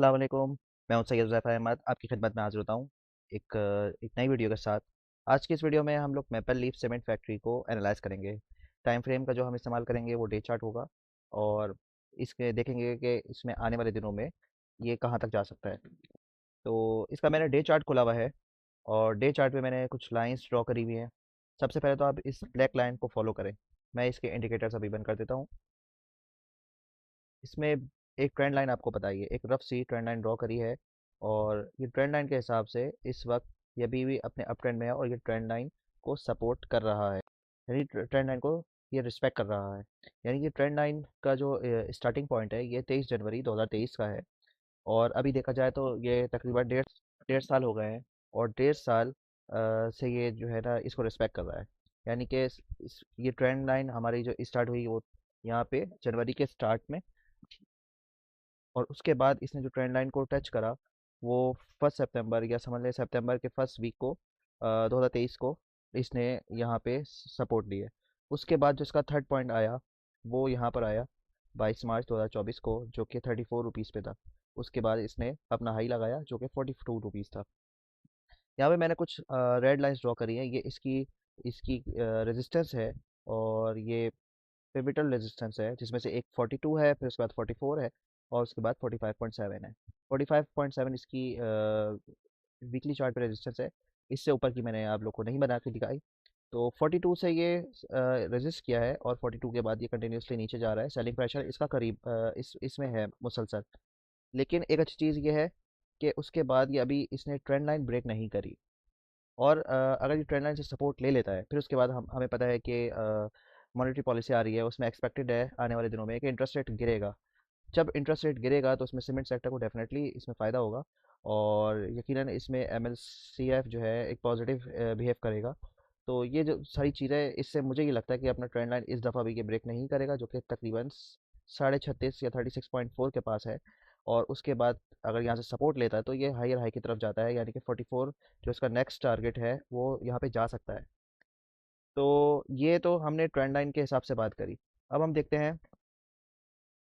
अस्सलाम वालेकुम। मैं हूं सैयद ज़ैफ़र अहमद, आपकी खिदमत में हाज़िर होता हूं एक नई वीडियो के साथ। आज की इस वीडियो में हम लोग मैपल लीफ सीमेंट फैक्ट्री को एनालाइज़ करेंगे। टाइम फ्रेम का जो हम इस्तेमाल करेंगे वो डे चार्ट होगा और इसके देखेंगे कि इसमें आने वाले दिनों में ये कहां तक जा सकता है। तो इसका मैंने डे चार्ट खुला हुआ है और डे चार्ट पे मैंने कुछ लाइंस ड्रॉ करी हुई हैं। सबसे पहले तो आप इस ब्लैक लाइन को फॉलो करें। मैं इसके इंडिकेटर्स अभी बंद कर देता हूँ। इसमें एक ट्रेंड लाइन आपको बताइए, एक रफ सी ट्रेंड लाइन ड्रॉ करी है और ये ट्रेंड लाइन के हिसाब से इस वक्त ये अभी भी अपने अप ट्रेंड में है और ये ट्रेंड लाइन को सपोर्ट कर रहा है, यानी ट्रेंड लाइन को ये रिस्पेक्ट कर रहा है। यानी कि ट्रेंड लाइन का जो स्टार्टिंग पॉइंट है ये 23 जनवरी 2023 का है और अभी देखा जाए तो ये तकरीबन डेढ़ डेढ़ साल हो गए हैं और डेढ़ साल से ये जो है ना इसको रिस्पेक्ट कर रहा है। यानी कि ये ट्रेंड लाइन हमारी जो स्टार्ट हुई वो यहाँ पे जनवरी के स्टार्ट में और उसके बाद इसने जो ट्रेंड लाइन को टच करा वो 1 सितंबर या समझ लें सितंबर के फर्स्ट वीक को 2023 को इसने यहाँ पे सपोर्ट दी है। उसके बाद जो इसका थर्ड पॉइंट आया वो यहाँ पर आया 22 मार्च 2024 को, जो कि 34 रुपीज़ पे था। उसके बाद इसने अपना हाई लगाया जो कि 42 रुपीज़ था। यहाँ पे मैंने कुछ रेड लाइंस ड्रॉ करी है, ये इसकी इसकी रेजिस्टेंस है और ये पिवटल रेजिस्टेंस है, जिसमें से एक 42 है, फिर उसके बाद 44 है और उसके बाद 45.7 है। 45.7 इसकी वीकली चार्ट पे रेजिस्टेंस है। इससे ऊपर की मैंने आप लोग को नहीं बना के दिखाई। तो 42 से ये रेजिस्ट किया है और 42 के बाद ये कंटिन्यूसली नीचे जा रहा है। सेलिंग प्रेशर इसका करीब इसमें है मुसलसल। लेकिन एक अच्छी चीज़ ये है कि उसके बाद ये अभी इसने ट्रेंड लाइन ब्रेक नहीं करी और अगर ये ट्रेंड लाइन से सपोर्ट ले लेता है फिर उसके बाद हम हमें पता है कि मॉनेटरी पॉलिसी आ रही है, उसमें एक्सपेक्टेड है आने वाले दिनों में कि इंटरेस्ट रेट गिरेगा। जब इंटरेस्ट रेट गिरेगा तो उसमें सीमेंट सेक्टर को डेफिनेटली इसमें फ़ायदा होगा और यकीनन इसमें एमएलसीएफ जो है एक पॉजिटिव बिहेव करेगा। तो ये जो सारी चीज़ें, इससे मुझे ये लगता है कि अपना ट्रेंड लाइन इस दफ़ा भी ये ब्रेक नहीं करेगा, जो कि तकरीबन 36.5 या 36.4 के पास है। और उसके बाद अगर यहाँ से सपोर्ट लेता है तो ये हायर हाई की तरफ जाता है, यानी कि 44 जो इसका नेक्स्ट टारगेट है वो यहाँ पे जा सकता है। तो ये तो हमने ट्रेंड लाइन के हिसाब से बात करी। अब हम देखते हैं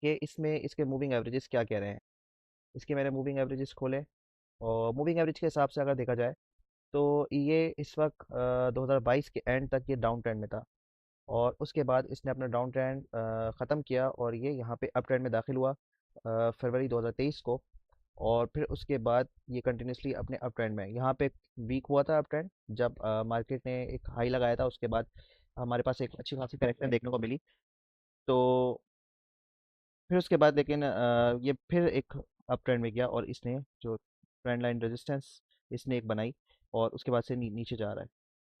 कि इसमें इसके मूविंग एवरेजेस क्या कह रहे हैं। इसके मैंने मूविंग एवरेजेस खोले और मूविंग एवरेज के हिसाब से अगर देखा जाए तो ये इस वक्त 2022 के एंड तक ये डाउन ट्रेंड में था और उसके बाद इसने अपना डाउन ट्रेंड ख़त्म किया और ये यहाँ पे अप ट्रेंड में दाखिल हुआ फरवरी 2023 को। और फिर उसके बाद ये कंटिन्यूसली अपने अप ट्रेंड में यहाँ पे वीक हुआ था अप ट्रेंड, जब मार्केट ने एक हाई लगाया था। उसके बाद हमारे पास एक अच्छी खासी करेक्शन देखने को मिली। तो फिर उसके बाद लेकिन ये फिर एक अप ट्रेंड में गया और इसने जो ट्रेंड लाइन रेजिस्टेंस इसने एक बनाई और उसके बाद से नीचे जा रहा है।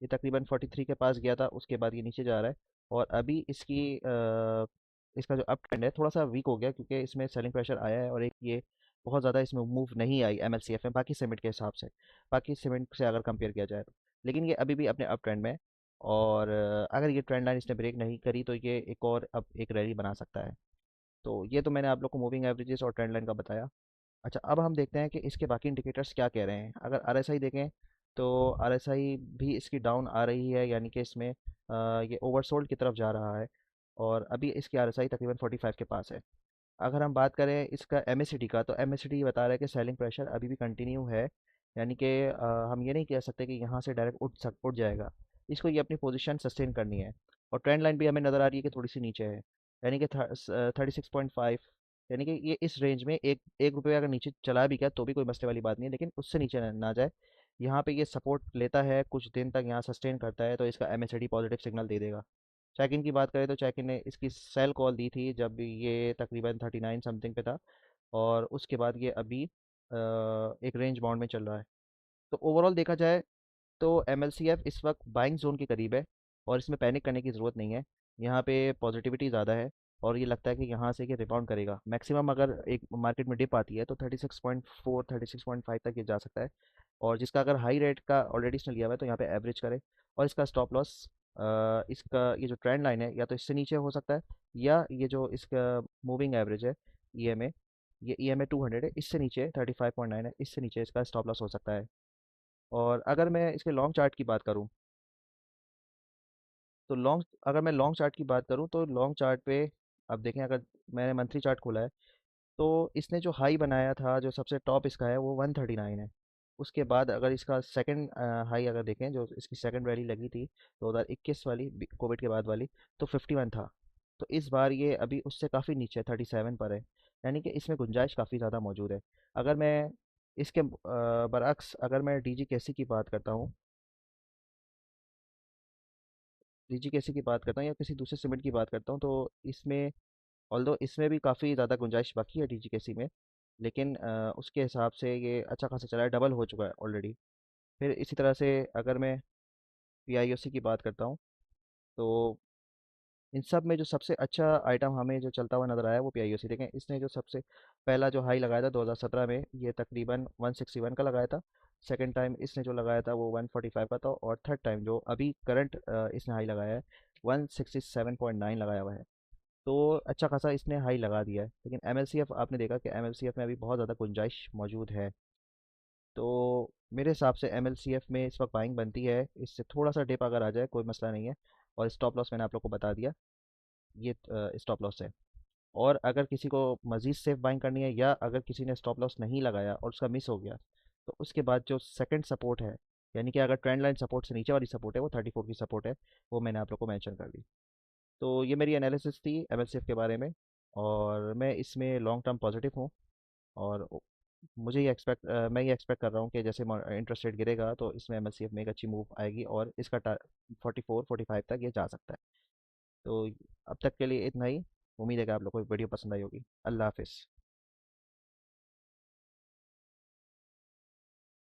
ये तकरीबन 43 के पास गया था, उसके बाद ये नीचे जा रहा है और अभी इसका जो अप ट्रेंड है थोड़ा सा वीक हो गया क्योंकि इसमें सेलिंग प्रेशर आया है और एक ये बहुत ज़्यादा इसमें मूव नहीं आई एमएलसीएफ में बाकी सीमेंट के हिसाब से, बाकी सीमेंट से अगर कंपेयर किया जाए तो। लेकिन ये अभी भी अपने अप ट्रेंड में है और अगर ये ट्रेंड लाइन इसने ब्रेक नहीं करी तो ये एक और अब एक रैली बना सकता है। तो ये तो मैंने आप लोग को मूविंग एवरेजेस और ट्रेंड लाइन का बताया। अच्छा, अब हम देखते हैं कि इसके बाकी इंडिकेटर्स क्या कह रहे हैं। अगर आरएसआई देखें तो आरएसआई भी इसकी डाउन आ रही है, यानी कि इसमें ये ओवरसोल्ड की तरफ जा रहा है और अभी इसकी आरएसआई तकरीबन 45 के पास है। अगर हम बात करें इसका एमएससीटी का तो एमएससीटी बता रहा है कि सेलिंग प्रेशर अभी भी कंटिन्यू है, यानी कि हम ये नहीं कह सकते कि यहाँ से डायरेक्ट उठ जाएगा। इसको ये अपनी पोजीशन सस्टेन करनी है और ट्रेंड लाइन भी हमें नज़र आ रही है कि थोड़ी सी नीचे है, यानी कि 36.5। यानी कि ये इस रेंज में एक एक रुपये अगर नीचे चला भी गया तो भी कोई मसले वाली बात नहीं है, लेकिन उससे नीचे ना जाए। यहाँ पे ये सपोर्ट लेता है कुछ दिन तक, यहाँ सस्टेन करता है तो इसका एमएससीडी पॉजिटिव सिग्नल दे देगा। चेक-इन की बात करें तो चेक-इन ने इसकी सेल कॉल दी थी जब ये तकरीबन 39 समथिंग पे था और उसके बाद ये अभी एक रेंज बाउंड में चल रहा है। तो ओवरऑल देखा जाए तो एमएलसीएफ इस वक्त बाइंग जोन के करीब है और इसमें पैनिक करने की ज़रूरत नहीं है। यहाँ पे पॉजिटिविटी ज़्यादा है और ये लगता है कि यहाँ से ये रिबाउंड करेगा। मैक्सिमम अगर एक मार्केट में डिप आती है तो 36.4 36.5 तक ये जा सकता है और जिसका अगर हाई रेट का ऑलरेडी इसने लिया हुआ है तो यहाँ पे एवरेज करे और इसका स्टॉप लॉस इसका ये जो ट्रेंड लाइन है या तो इससे नीचे हो सकता है या ये जो इसका मूविंग एवरेज है ईएमए, ये ईएमए 200 है, इससे नीचे 35.9 है, इससे नीचे इसका स्टॉप लॉस हो सकता है। और अगर मैं इसके लॉन्ग चार्ट की बात करूँ तो अगर मैं लॉन्ग चार्ट की बात करूँ तो लॉन्ग चार्ट पे अब देखें, अगर मैंने मंथली चार्ट खोला है तो इसने जो हाई बनाया था, जो सबसे टॉप इसका है वो 139 है। उसके बाद अगर इसका सेकंड हाई अगर देखें, जो इसकी सेकंड रैली लगी थी 2021 वाली, कोविड के बाद वाली, तो 51 था। तो इस बार ये अभी उससे काफ़ी नीचे 37 पर है। यानी कि इसमें गुंजाइश काफ़ी ज़्यादा मौजूद है। अगर मैं इसके बरअक्स अगर मैं डीजी केसी की बात करता हूँ, डीजी केसी की बात करता हूँ या किसी दूसरे सीमेंट की बात करता हूँ, तो इसमें ऑल्दो इसमें भी काफ़ी ज़्यादा गुंजाइश बाकी है डीजीकेसी में। लेकिन उसके हिसाब से ये अच्छा खासा चला है, डबल हो चुका है ऑलरेडी। फिर इसी तरह से अगर मैं पीआईओसी की बात करता हूँ, तो इन सब में जो सबसे अच्छा आइटम हमें जो चलता हुआ नज़र आया वो पीआईओसी। देखें, इसने जो सबसे पहला जो हाई लगाया था 2017 में, ये तकरीबन 161 का लगाया था। सेकंड टाइम इसने जो लगाया था वो 145 का था, और थर्ड टाइम जो अभी करंट इसने हाई लगाया है 167.9 लगाया हुआ है। तो अच्छा खासा इसने हाई लगा दिया है। लेकिन एमएलसीएफ आपने देखा कि एमएलसीएफ में अभी बहुत ज़्यादा गुंजाइश मौजूद है। तो मेरे हिसाब से एमएलसीएफ में इस वक्त बाइंग बनती है। इससे थोड़ा सा डिप अगर आ जाए कोई मसला नहीं है। और स्टॉप लॉस मैंने आप लोग को बता दिया, ये स्टॉप लॉस है। और अगर किसी को मज़ीद सेफ बाइंग करनी है, या अगर किसी ने स्टॉप लॉस नहीं लगाया और उसका मिस हो गया, तो उसके बाद जो सेकंड सपोर्ट है, यानी कि अगर ट्रेंड लाइन सपोर्ट से नीचे वाली सपोर्ट है वो 34 की सपोर्ट है, वो मैंने आप लोग को मेंशन कर दी। तो ये मेरी एनालिसिस थी एमएलसीएफ के बारे में। और मैं इसमें लॉन्ग टर्म पॉजिटिव हूँ। और मैं ये एक्सपेक्ट कर रहा हूँ कि जैसे इंटरेस्ट रेट गिरेगा तो इसमें एमएलसीएफ में एक अच्छी मूव आएगी, और इसका 44 45 तक ये जा सकता है। तो अब तक के लिए इतना ही। उम्मीद है कि आप लोग को वीडियो पसंद आई होगी। अल्लाह हाफिज़।